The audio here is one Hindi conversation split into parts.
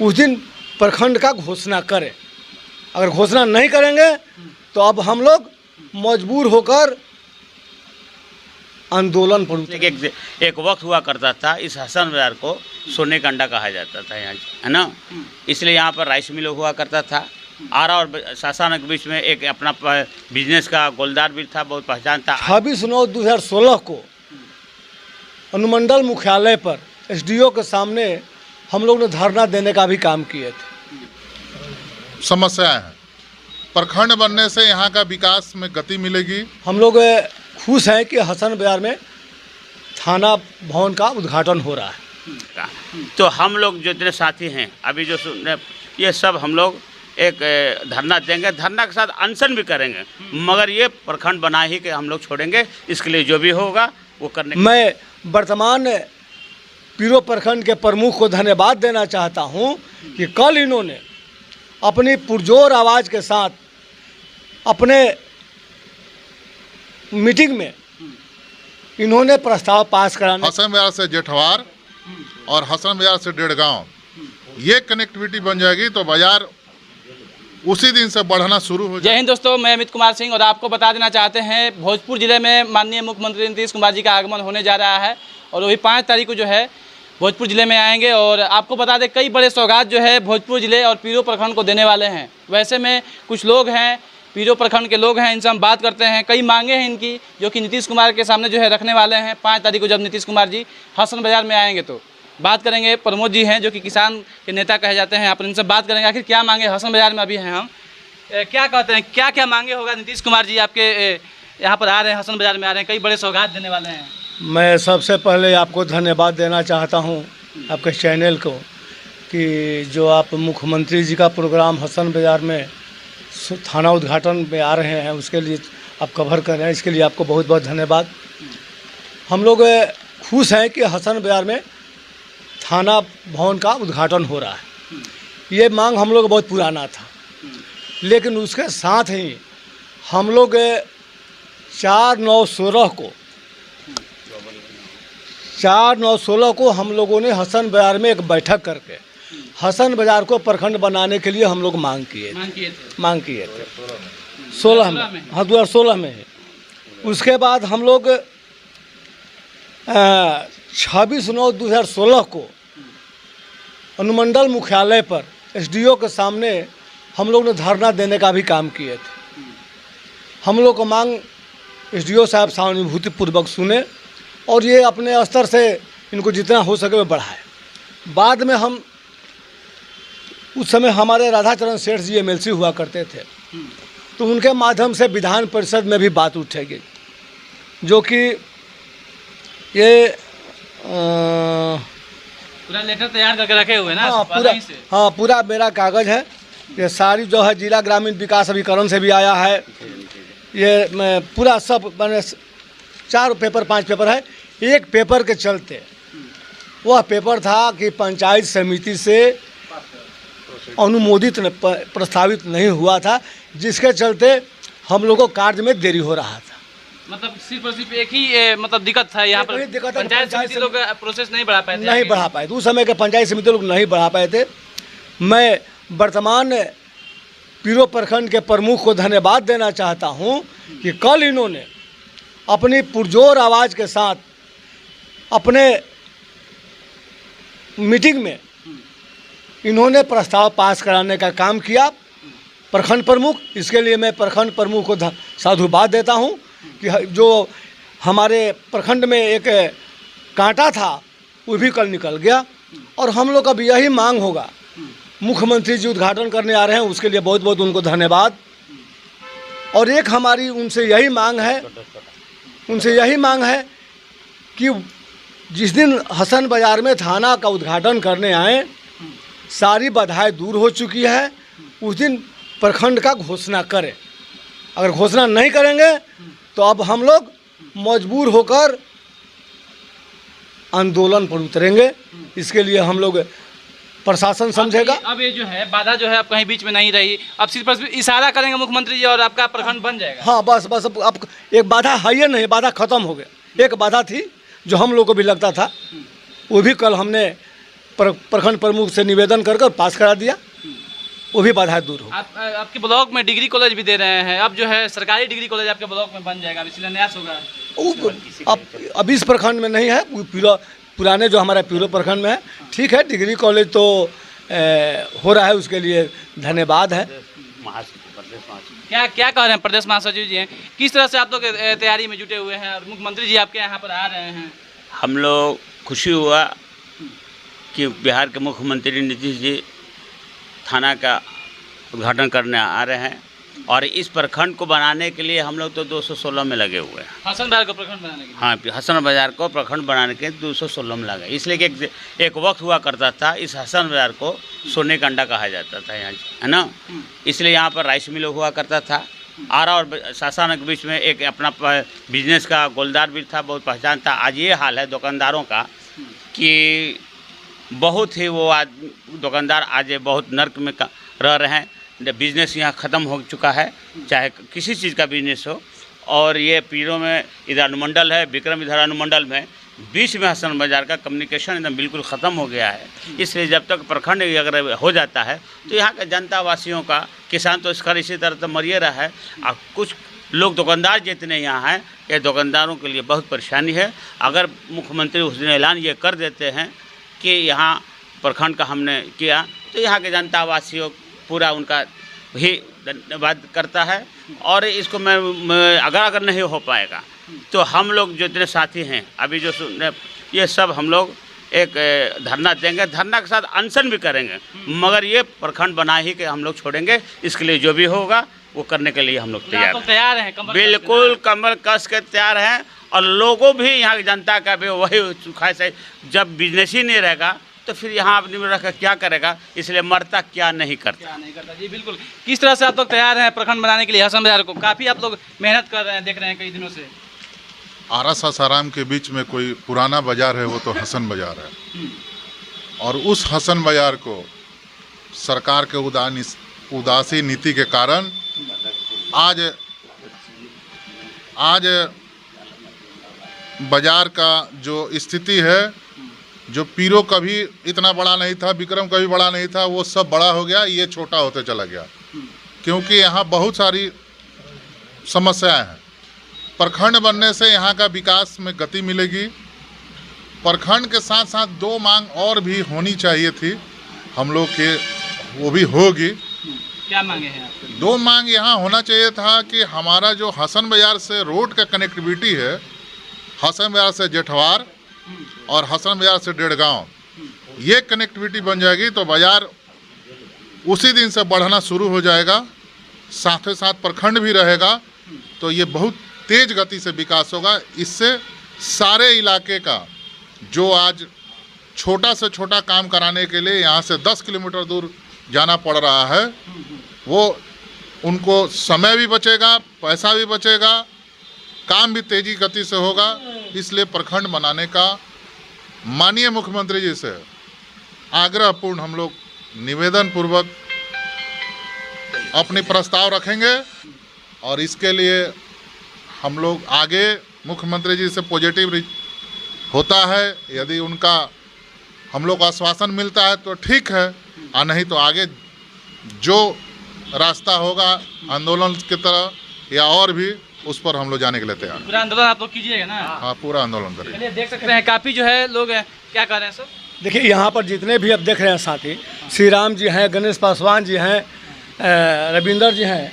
उस दिन प्रखंड का घोषणा करें। अगर घोषणा नहीं करेंगे तो अब हम लोग मजबूर होकर आंदोलन पर उतरेंगे। एक वक्त हुआ करता था, इस हसन बाजार को सोने का अंडा कहा जाता था यहाँ, है ना। इसलिए यहाँ पर राइस मिल हुआ करता था। आरा और सासाना के बीच में एक अपना बिजनेस का गोलदार भी था, बहुत पहचान था। 26/9/2016 को अनुमंडल मुख्यालय पर एसडीओ के सामने हम लोग ने धरना देने का भी काम किए थे। समस्याएं हैं, प्रखंड बनने से यहाँ का विकास में गति मिलेगी। हम लोग खुश हैं कि हसन बाजार में थाना भवन का उद्घाटन हो रहा है। तो हम लोग जो इतने साथी हैं अभी जो सुन रहे, ये सब हम लोग एक धरना देंगे, धरना के साथ अनशन भी करेंगे, मगर ये प्रखंड बना ही के हम लोग छोड़ेंगे। इसके लिए जो भी होगा वो करने। मैं वर्तमान पीरो प्रखंड के प्रमुख को धन्यवाद देना चाहता हूं कि कल इन्होंने अपनी पुरजोर आवाज़ के साथ अपने मीटिंग में इन्होंने प्रस्ताव पास कराने, हसन बाजार से जेठवार और हसन बाजार से डेढ़गांव, ये कनेक्टिविटी बन जाएगी तो बाजार उसी दिन से बढ़ना शुरू हो जय जाए। हिंद दोस्तों, मैं अमित कुमार सिंह और आपको बता देना चाहते हैं भोजपुर जिले में माननीय मुख्यमंत्री नीतीश कुमार जी का आगमन होने जा रहा है और वही 5 तारीख को जो है भोजपुर जिले में आएंगे। और आपको बता दें कई बड़े सौगात जो है भोजपुर जिले और पीरो प्रखंड को देने वाले हैं। वैसे में कुछ लोग हैं पीरो प्रखंड के लोग हैं, इनसे हम बात करते हैं। कई मांगे हैं इनकी जो कि नीतीश कुमार के सामने जो है रखने वाले हैं 5 तारीख को जब नीतीश कुमार जी हसन बाजार में आएंगे। तो बात करेंगे, प्रमोद जी हैं जो कि किसान के नेता कहे जाते हैं, आप इनसे बात करेंगे आखिर क्या मांगे हसन बाजार में अभी हैं हम। क्या कहते हैं, क्या क्या मांगे होगा नीतीश कुमार जी आपके यहाँ पर आ रहे हैं, हसन बाजार में आ रहे हैं, कई बड़े सौगात देने वाले हैं। मैं सबसे पहले आपको धन्यवाद देना चाहता हूं आपके चैनल को कि जो आप मुख्यमंत्री जी का प्रोग्राम हसन बाजार में थाना उद्घाटन में आ रहे हैं उसके लिए आप कवर कर रहे हैं, इसके लिए आपको बहुत बहुत धन्यवाद। हम लोग खुश हैं कि हसन बाजार में थाना भवन का उद्घाटन हो रहा है। ये मांग हम लोग बहुत पुराना था, लेकिन उसके साथ ही हम लोग 4/9/16 को हम लोगों ने हसन बाजार में एक बैठक करके हसन बाजार को प्रखंड बनाने के लिए हम लोग मांग किए थे 16 में, हाँ 2016 में है। उसके बाद हम लोग 26/9/2016 को अनुमंडल मुख्यालय पर एसडीओ के सामने हम लोग ने धरना देने का भी काम किए थे। हम लोग को मांग एसडीओ साहब सहानुभूतिपूर्वक सुने और ये अपने स्तर से इनको जितना हो सके वो बढ़ाए। बाद में हम उस समय हमारे राधाचरण सेठ जी एमएलसी हुआ करते थे, तो उनके माध्यम से विधान परिषद में भी बात उठेगी, जो कि ये पूरा लेटर तैयार करके रखे हुए ना। पूरा मेरा कागज़ है। ये सारी जो है जिला ग्रामीण विकास अभिकरण से भी आया है। ये मैं पूरा सब मैंने 4 पेपर 5 पेपर है। एक पेपर के चलते वह पेपर था कि पंचायत समिति से अनुमोदित प्रस्तावित नहीं हुआ था, जिसके चलते हम लोगों को कार्य में देरी हो रहा था। मतलब सिर्फ और सिर्फ एक ही मतलब दिक्कत था यहाँ पर, पंचायत समिति लोग प्रोसेस नहीं बढ़ा पाए थे। उस समय के पंचायत समिति लोग नहीं बढ़ा पाए थे। मैं वर्तमान पीरो प्रखंड के प्रमुख को धन्यवाद देना चाहता हूं कि कल इन्होंने अपनी पुरजोर आवाज़ के साथ अपने मीटिंग में इन्होंने प्रस्ताव पास कराने का काम किया, प्रखंड प्रमुख। इसके लिए मैं प्रखंड प्रमुख को साधुवाद देता हूं कि जो हमारे प्रखंड में एक कांटा था वो भी कल निकल गया। और हम लोग का भी यही मांग होगा, मुख्यमंत्री जी उद्घाटन करने आ रहे हैं, उसके लिए बहुत बहुत उनको धन्यवाद। और एक हमारी उनसे यही मांग है कि जिस दिन हसन बाजार में थाना का उद्घाटन करने आए, सारी बाधाएं दूर हो चुकी है, उस दिन प्रखंड का घोषणा करें। अगर घोषणा नहीं करेंगे तो अब हम लोग मजबूर होकर आंदोलन पर उतरेंगे। इसके लिए हम लोग प्रशासन समझेगा। अब ये जो है बाधा जो है अब कहीं बीच में नहीं रही, अब सिर्फ इशारा करेंगे मुख्यमंत्री जी और आपका प्रखंड बन जाएगा। हाँ बस अब एक बाधा है ही नहीं, बाधा खत्म हो गया। एक बाधा थी जो हम लोग को भी लगता था, वो भी कल हमने प्रखंड प्रमुख से निवेदन कर पास करा दिया, वो भी बाधाएं दूर हो। आपके ब्लॉक में डिग्री कॉलेज भी दे रहे हैं, अब जो है सरकारी डिग्री कॉलेज आपके ब्लॉक में बन जाएगा, इसलिए न्यास होगा। अब इस प्रखंड में नहीं है, वो पुराने जो हमारा प्यूरो प्रखंड में है। ठीक है, डिग्री कॉलेज तो हो रहा है, उसके लिए धन्यवाद है। क्या क्या कह रहे हैं प्रदेश महासचिव जी हैं, किस तरह से आप लोग तैयारी में जुटे हुए हैं और मुख्यमंत्री जी आपके यहाँ पर आ रहे हैं? हम लोग खुशी हुआ कि बिहार के मुख्यमंत्री नीतीश जी थाना का उद्घाटन करने आ रहे हैं और इस प्रखंड को बनाने के लिए हम लोग तो 216 में लगे हुए हैं। हसन बाजार को प्रखंड बनाने के लिए? हाँ, हसन बाजार को प्रखंड बनाने के 216 में लगे, इसलिए कि एक वक्त हुआ करता था इस हसन बाजार को सोने का अंडा कहा जाता था यहाँ, है ना। इसलिए यहाँ पर राइस मिल हुआ करता था। आरा और शासन के बीच में एक अपना बिजनेस का गोलदार भी था, बहुत पहचान था। आज ये हाल है दुकानदारों का कि बहुत ही वो आज दुकानदार आज बहुत नर्क में रह रहे हैं। बिजनेस यहाँ ख़त्म हो चुका है, चाहे किसी चीज़ का बिजनेस हो। और ये पीरों में इधर अनुमंडल है, विक्रम इधर अनुमंडल में, बीच में हसन बाज़ार का कम्युनिकेशन एकदम बिल्कुल ख़त्म हो गया है। इसलिए जब तक प्रखंड अगर हो जाता है तो यहाँ के जनता वासियों का, किसान तो इसका इसी तरह तो मरिए रहा है। और कुछ लोग दुकानदार जितने यहाँ हैं, ये दुकानदारों के लिए बहुत परेशानी है। अगर मुख्यमंत्री उस दिन ऐलान ये कर देते हैं कि यहाँ प्रखंड का हमने किया, तो यहाँ के जनता वासियों पूरा उनका भी धन्यवाद करता है। और इसको मैं अगर नहीं हो पाएगा तो हम लोग जो इतने साथी हैं अभी जो ये सब हम लोग एक धरना देंगे, धरना के साथ अनशन भी करेंगे, मगर ये प्रखंड बना ही के हम लोग छोड़ेंगे। इसके लिए जो भी होगा वो करने के लिए हम लोग तैयार हैं, बिल्कुल कमर कस के तैयार हैं। और लोगों भी यहाँ की जनता का भी वही ख्वाहिश है, जब बिजनेस ही नहीं रहेगा तो फिर यहाँ आदमी रख क्या करेगा, इसलिए मरता क्या नहीं करता। जी बिल्कुल। किस तरह से आप लोग तैयार हैं प्रखंड बनाने के लिए हसन बाजार को? काफ़ी आप लोग मेहनत कर रहे हैं, देख रहे हैं कई दिनों से। आरा सासाराम के बीच में कोई पुराना बाजार है, वो तो हसन बाजार है। और उस हसन बाजार को सरकार के उदासी नीति के कारण आज बाजार का जो स्थिति है, जो पीरो कभी इतना बड़ा नहीं था, विक्रम कभी बड़ा नहीं था, वो सब बड़ा हो गया, ये छोटा होते चला गया। क्योंकि यहाँ बहुत सारी समस्याएं हैं। प्रखंड बनने से यहाँ का विकास में गति मिलेगी। प्रखंड के साथ साथ दो मांग और भी होनी चाहिए थी हम लोग के, वो भी होगी। क्या मांगे हैं आपके? दो मांग यहाँ होना चाहिए था कि हमारा जो हसन बाजार से रोड का कनेक्टिविटी है, हसन बाजार से जेठवार और हसन बाजार से डेढ़गांव, ये कनेक्टिविटी बन जाएगी तो बाजार उसी दिन से बढ़ना शुरू हो जाएगा। साथ ही साथ प्रखंड भी रहेगा तो ये बहुत तेज गति से विकास होगा। इससे सारे इलाके का जो आज छोटा से छोटा काम कराने के लिए यहाँ से 10 किलोमीटर दूर जाना पड़ रहा है, वो उनको समय भी बचेगा, पैसा भी बचेगा, काम भी तेजी गति से होगा। इसलिए प्रखंड बनाने का माननीय मुख्यमंत्री जी से आग्रहपूर्ण हम लोग निवेदन पूर्वक अपनी प्रस्ताव रखेंगे। और इसके लिए हम लोग आगे मुख्यमंत्री जी से पॉजिटिव होता है, यदि उनका हम लोग को आश्वासन मिलता है तो ठीक है, और नहीं तो आगे जो रास्ता होगा आंदोलन की तरह या और भी, उस पर हम लोग जाने के लिए तैयार हैं। पूरा आंदोलन आप लोग कीजिएगा ना? हाँ, पूरा आंदोलन करेंगे। चलिए देख सकते हैं काफ़ी जो है लोग क्या कर रहे हैं सब। देखिए यहाँ पर जितने भी अब देख रहे हैं साथी, श्री राम जी हैं, गणेश पासवान जी हैं, रविंदर जी हैं,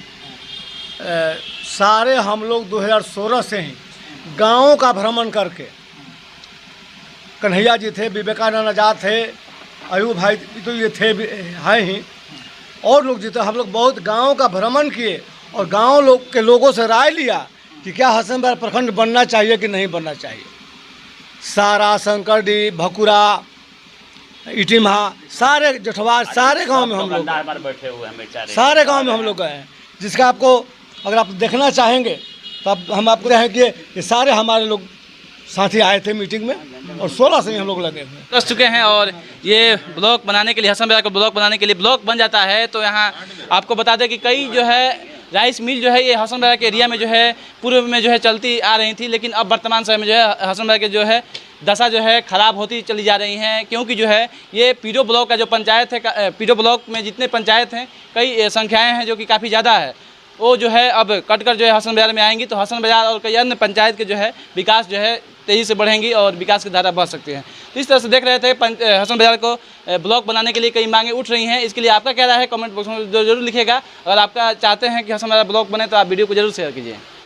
सारे हम लोग 2016 से ही गाँव का भ्रमण करके, कन्हैया जी थे, विवेकानंद आजाद थे, अयूब भाई तो ये थे हैं ही, और लोग जितने हम लोग बहुत गाँव का भ्रमण किए और गांव लोग के लोगों से राय लिया कि क्या हसन बाजार प्रखंड बनना चाहिए कि नहीं बनना चाहिए। सारा, शंकरडी, भकुरा, इटिम्हा, सारे जेठवार, सारे गांव में हम लोग बैठे हुए हैं, सारे गांव में हम लोग गए हैं, जिसका आपको अगर आप देखना चाहेंगे तो हम आपको कहें कि ये सारे हमारे लोग साथी आए थे मीटिंग में और 16 से हम लोग लगे हुए कर चुके हैं। और ये ब्लॉक बनाने के लिए, हसन बाजार को ब्लॉक बनाने के लिए ब्लॉक बन जाता है तो यहाँ आपको बता दें कि कई जो है राइस मिल जो है ये हसन बाजार के एरिया में जो है पूर्व में जो है चलती आ रही थी, लेकिन अब वर्तमान समय में जो है हसन बाजार के जो है दशा जो है ख़राब होती चली जा रही हैं, क्योंकि जो है ये पीडो ब्लॉक का जो पंचायत है, पीडो ब्लॉक में जितने पंचायत हैं कई संख्याएँ हैं जो कि काफ़ी ज़्यादा है, वो जो है अब कट जो है हसन बाजार में आएंगी, तो हसन बाजार और कई अन्य पंचायत के जो है विकास जो है तेज़ी से बढ़ेंगी और विकास की धारा बढ़ सकती है। तो इस तरह से देख रहे थे हसन बाजार को ब्लॉक बनाने के लिए कई मांगे उठ रही हैं। इसके लिए आपका क्या राय है कमेंट बॉक्स में जरूर लिखिएगा। अगर आपका चाहते हैं कि हसन बाजार ब्लॉक बने तो आप वीडियो को जरूर शेयर कीजिए।